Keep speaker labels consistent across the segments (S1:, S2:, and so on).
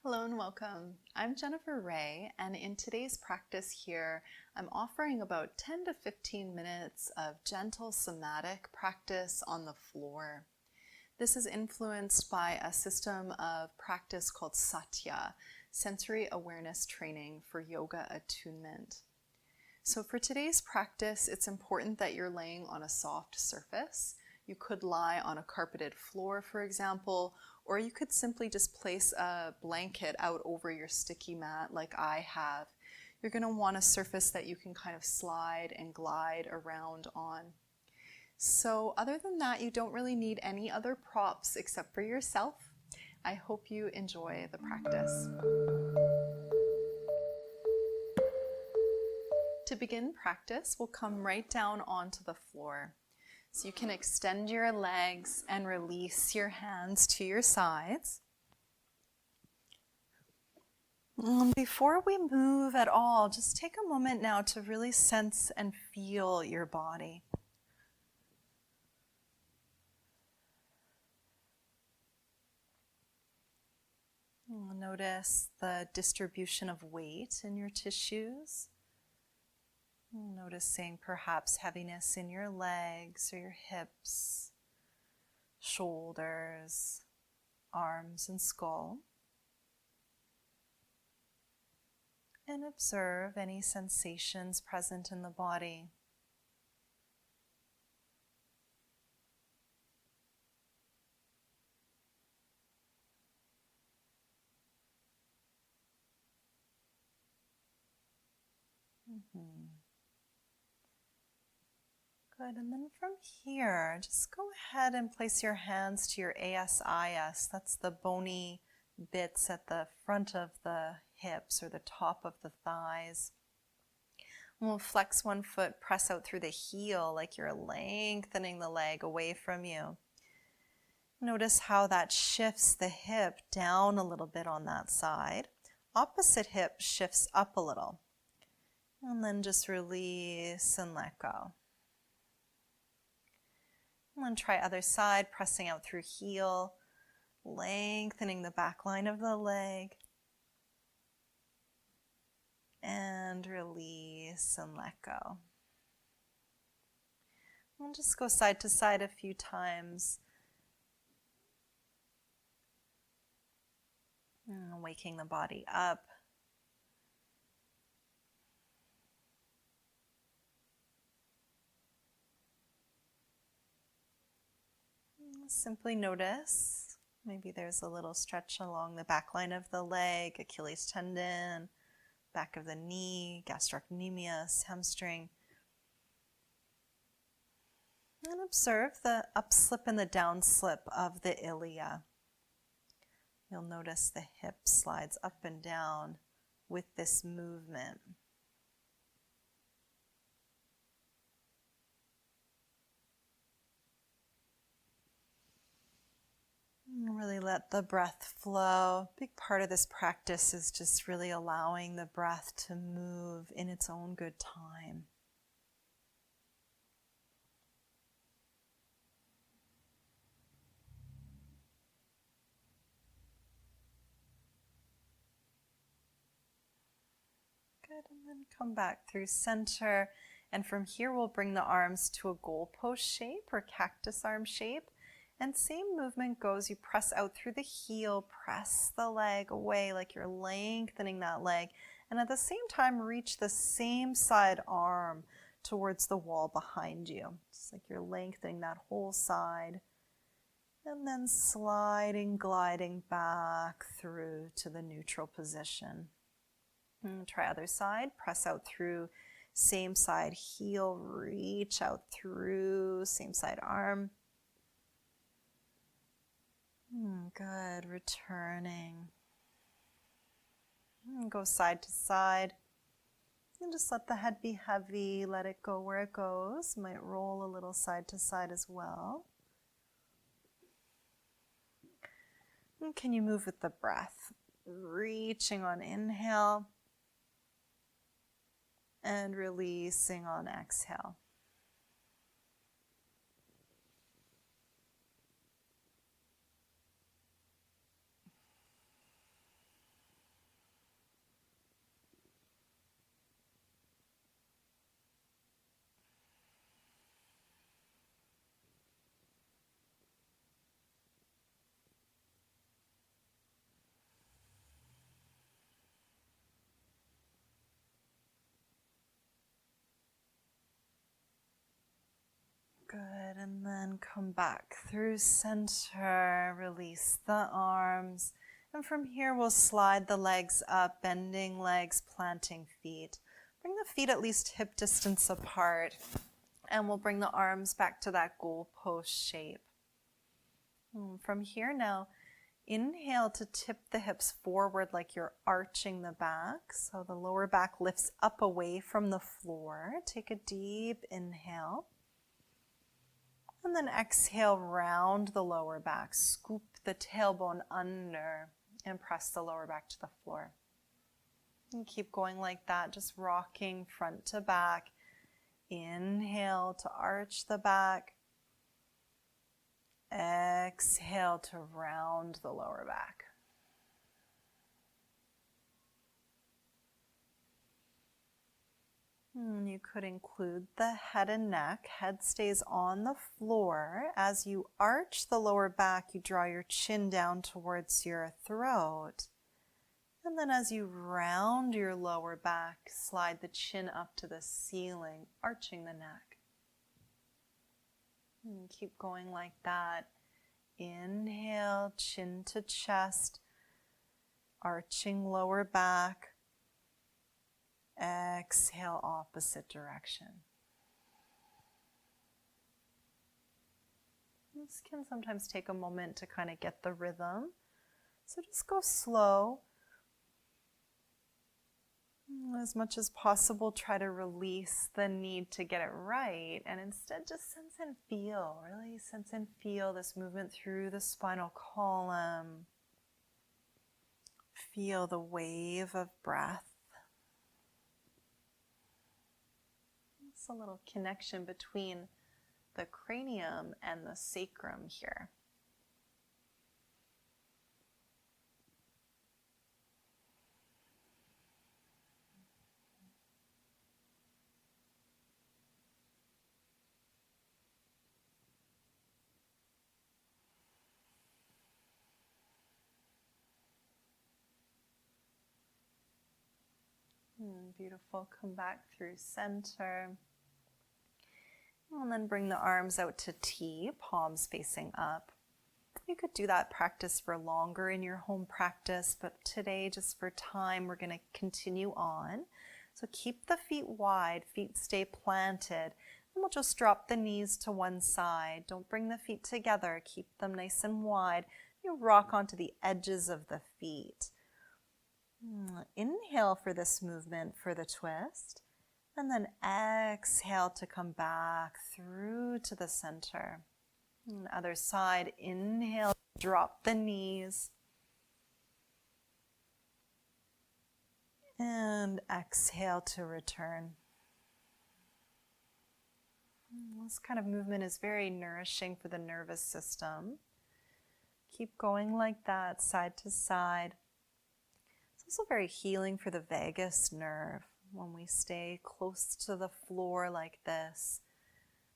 S1: Hello and welcome. I'm Jennifer Raye, and in today's practice here, I'm offering about 10 to 15 minutes of gentle somatic practice on the floor. This is influenced by a system of practice called S.A.T.Y.A, Sensory Awareness Training for Yoga Attunement. So for today's practice, it's important that you're laying on a soft surface. You could lie on a carpeted floor, for example, or you could simply just place a blanket out over your sticky mat like I have. You're going to want a surface that you can kind of slide and glide around on. So other than that, you don't really need any other props except for yourself. I hope you enjoy the practice. To begin practice, we'll come right down onto the floor. So you can extend your legs and release your hands to your sides. And before we move at all, just take a moment now to really sense and feel your body. Notice the distribution of weight in your tissues. Noticing perhaps heaviness in your legs or your hips, shoulders, arms and skull. And observe any sensations present in the body. Good, and then from here, just go ahead and place your hands to your S.A.T.Y.A. That's the bony bits at the front of the hips or the top of the thighs. And we'll flex one foot, press out through the heel like you're lengthening the leg away from you. Notice how that shifts the hip down a little bit on that side. Opposite hip shifts up a little. And then just release and let go. And then try other side, pressing out through heel, lengthening the back line of the leg. And release and let go. And just go side to side a few times. And waking the body up. Simply notice, maybe there's a little stretch along the back line of the leg, Achilles tendon, back of the knee, gastrocnemius, hamstring. And observe the upslip and the downslip of the ilia. You'll notice the hip slides up and down with this movement. Really let the breath flow. A big part of this practice is just really allowing the breath to move in its own good time. Good, and then come back through center. And from here we'll bring the arms to a goalpost shape or cactus arm shape. And same movement goes, you press out through the heel, press the leg away like you're lengthening that leg. And at the same time, reach the same side arm towards the wall behind you. Just like you're lengthening that whole side. And then sliding, gliding back through to the neutral position. And try other side, press out through same side heel, reach out through same side arm. Good, returning. Go side to side. And just let the head be heavy, let it go where it goes. Might roll a little side to side as well. And can you move with the breath? Reaching on inhale and releasing on exhale. And then come back through center, release the arms. And from here, we'll slide the legs up, bending legs, planting feet. Bring the feet at least hip distance apart. And we'll bring the arms back to that goalpost shape. From here now, inhale to tip the hips forward like you're arching the back. So the lower back lifts up away from the floor. Take a deep inhale. And then exhale, round the lower back. Scoop the tailbone under and press the lower back to the floor. And keep going like that, just rocking front to back. Inhale to arch the back. Exhale to round the lower back. You could include the head and neck. Head stays on the floor. As you arch the lower back, you draw your chin down towards your throat. And then as you round your lower back, slide the chin up to the ceiling, arching the neck. And keep going like that. Inhale, chin to chest, arching lower back. Exhale, opposite direction. This can sometimes take a moment to kind of get the rhythm. So just go slow. As much as possible, try to release the need to get it right and instead just sense and feel, really sense and feel this movement through the spinal column. Feel the wave of breath. It's a little connection between the cranium and the sacrum here. Beautiful. Come back through center. And then bring the arms out to T, palms facing up. You could do that practice for longer in your home practice, but today, just for time, we're going to continue on. So keep the feet wide, feet stay planted. And we'll just drop the knees to one side. Don't bring the feet together. Keep them nice and wide. You rock onto the edges of the feet. Inhale for this movement for the twist, and then exhale to come back through to the center. Other side, inhale, drop the knees, and exhale to return. This kind of movement is very nourishing for the nervous system. Keep going like that, side to side. It's also very healing for the vagus nerve. When we stay close to the floor like this,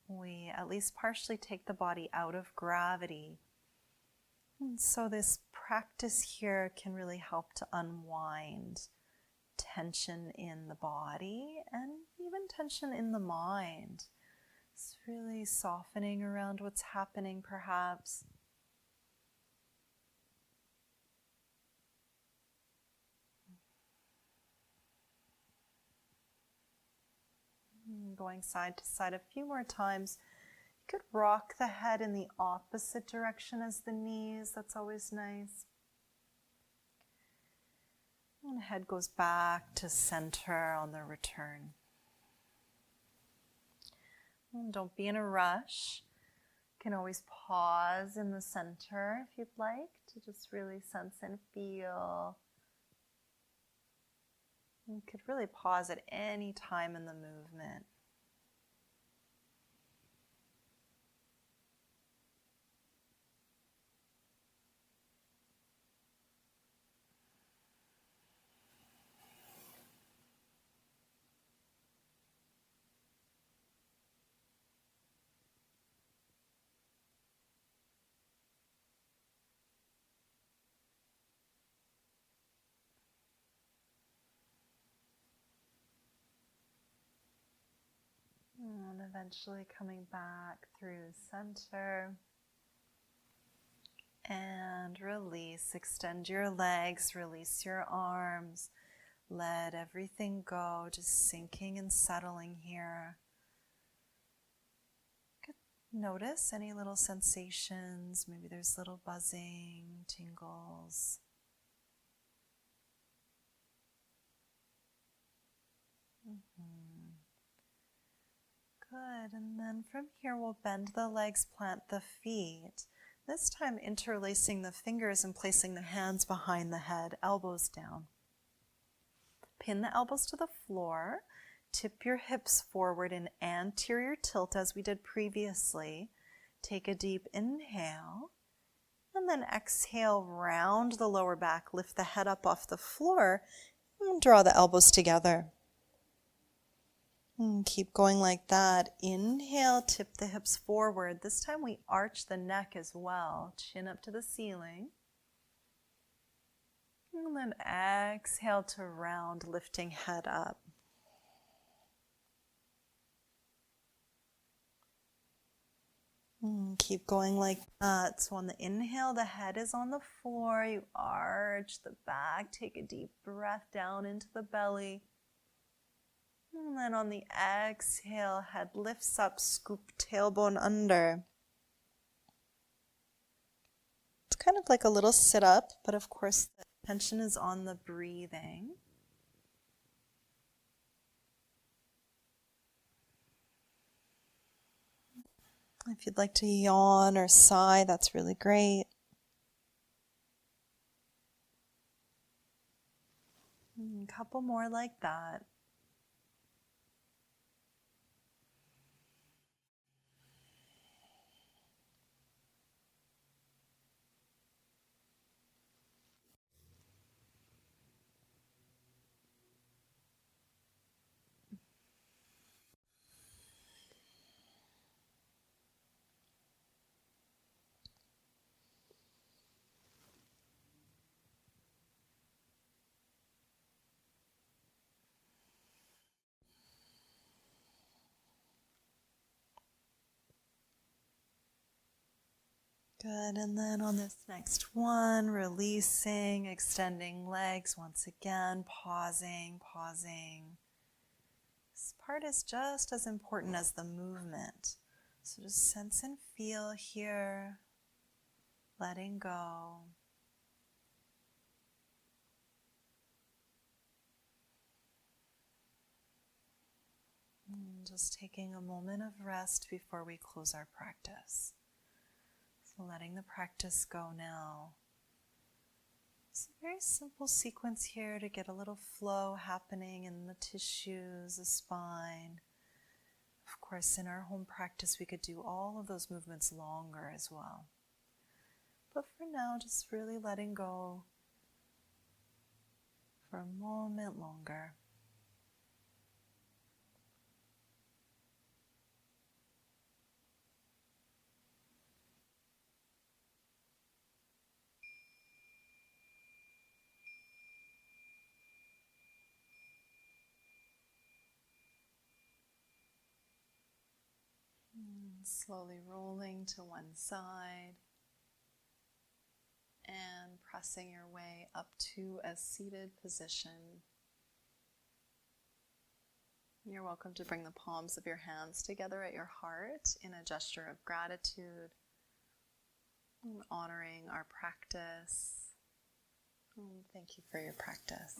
S1: we at least partially take the body out of gravity. And so this practice here can really help to unwind tension in the body and even tension in the mind. It's really softening around what's happening perhaps. Going side to side a few more times. You could rock the head in the opposite direction as the knees. That's always nice. And the head goes back to center on the return. And don't be in a rush. You can always pause in the center if you'd like to just really sense and feel. You could really pause at any time in the movement. eventually coming back through center. And release. Extend your legs, release your arms. Let everything go, just sinking and settling here. Notice any little sensations. Maybe there's little buzzing, tingles. Good, and then from here we'll bend the legs, plant the feet. This time interlacing the fingers and placing the hands behind the head, elbows down. Pin the elbows to the floor. Tip your hips forward in anterior tilt as we did previously. Take a deep inhale. And then exhale, round the lower back. Lift the head up off the floor and draw the elbows together. And keep going like that. Inhale, tip the hips forward. This time we arch the neck as well. Chin up to the ceiling. And then exhale to round, lifting head up. Keep going like that. So on the inhale, the head is on the floor. You arch the back. Take a deep breath down into the belly. And then on the exhale, head lifts up, scoop tailbone under. It's kind of like a little sit-up, but of course the attention is on the breathing. If you'd like to yawn or sigh, that's really great. A couple more like that. Good, and then on this next one, releasing, extending legs once again, pausing. This part is just as important as the movement. So just sense and feel here, letting go. And just taking a moment of rest before we close our practice. Letting the practice go now. It's a very simple sequence here to get a little flow happening in the tissues, the spine. Of course, in our home practice, we could do all of those movements longer as well. But for now, just really letting go for a moment longer. Slowly rolling to one side and pressing your way up to a seated position. You're welcome to bring the palms of your hands together at your heart in a gesture of gratitude, honoring our practice. Thank you for your practice.